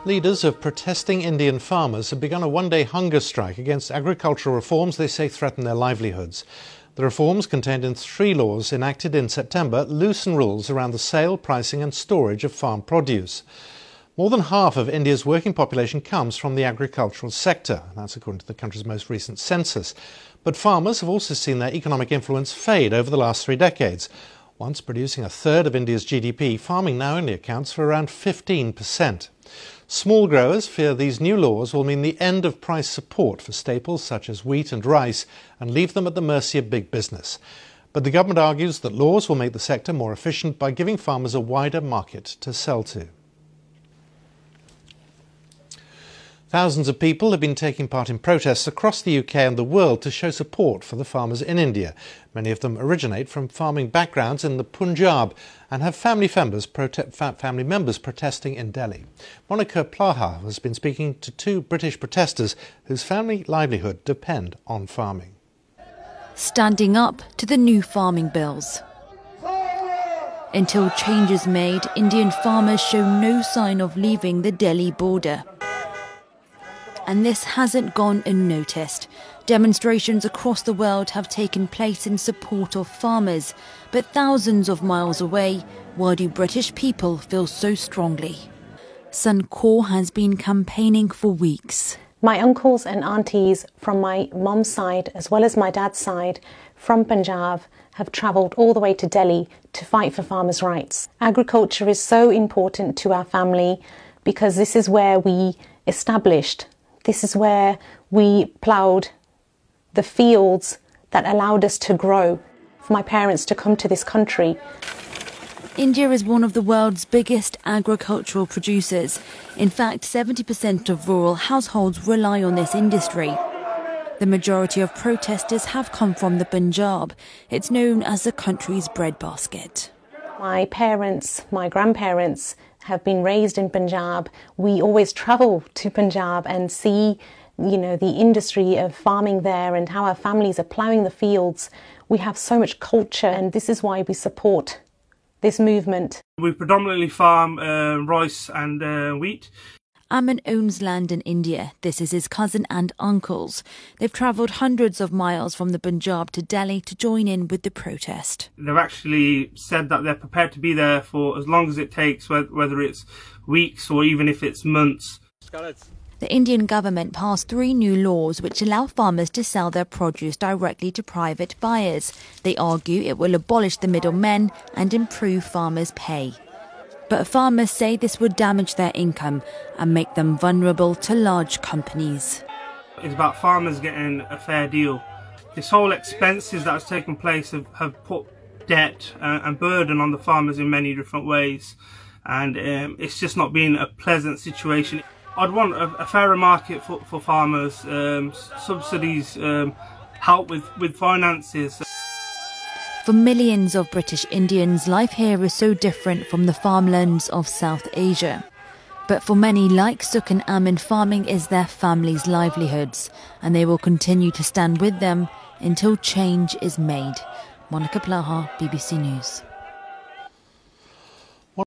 Leaders of protesting Indian farmers have begun a one-day hunger strike against agricultural reforms they say threaten their livelihoods. The reforms, contained in 3 laws enacted in September, loosen rules around the sale, pricing and storage of farm produce. More than half of India's working population comes from the agricultural sector. That's according to the country's most recent census. But farmers have also seen their economic influence fade over the last 3 decades. Once producing a third of India's GDP, farming now only accounts for around 15%. Small growers fear these new laws will mean the end of price support for staples such as wheat and rice and leave them at the mercy of big business. But the government argues that laws will make the sector more efficient by giving farmers a wider market to sell to. Thousands of people have been taking part in protests across the UK and the world to show support for the farmers in India. Many of them originate from farming backgrounds in the Punjab and have family members protesting in Delhi. Monica Plaha has been speaking to 2 British protesters whose family livelihood depend on farming. Standing up to the new farming bills. Until change is made, Indian farmers show no sign of leaving the Delhi border. And this hasn't gone unnoticed. Demonstrations across the world have taken place in support of farmers. But thousands of miles away, why do British people feel so strongly? Sun Kaur has been campaigning for weeks. My uncles and aunties from my mum's side, as well as my dad's side, from Punjab, have travelled all the way to Delhi to fight for farmers' rights. Agriculture is so important to our family because this is where we established. This is where we ploughed the fields that allowed us to grow, for my parents to come to this country. India is one of the world's biggest agricultural producers. In fact, 70% of rural households rely on this industry. The majority of protesters have come from the Punjab. It's known as the country's breadbasket. My parents, my grandparents have been raised in Punjab. We always travel to Punjab and see, the industry of farming there and how our families are ploughing the fields. We have so much culture, and this is why we support this movement. We predominantly farm rice and wheat. Aman owns land in India. This is his cousin and uncles. They've travelled hundreds of miles from the Punjab to Delhi to join in with the protest. They've actually said that they're prepared to be there for as long as it takes, whether it's weeks or even if it's months. The Indian government passed 3 new laws which allow farmers to sell their produce directly to private buyers. They argue it will abolish the middlemen and improve farmers' pay. But farmers say this would damage their income and make them vulnerable to large companies. It's about farmers getting a fair deal. This whole expenses that has taken place have put debt and burden on the farmers in many different ways. And it's just not been a pleasant situation. I'd want a fairer market for farmers, subsidies, help with finances. For millions of British Indians, life here is so different from the farmlands of South Asia. But for many, like Sukh and Amin, farming is their families' livelihoods, and they will continue to stand with them until change is made. Monica Plaha, BBC News.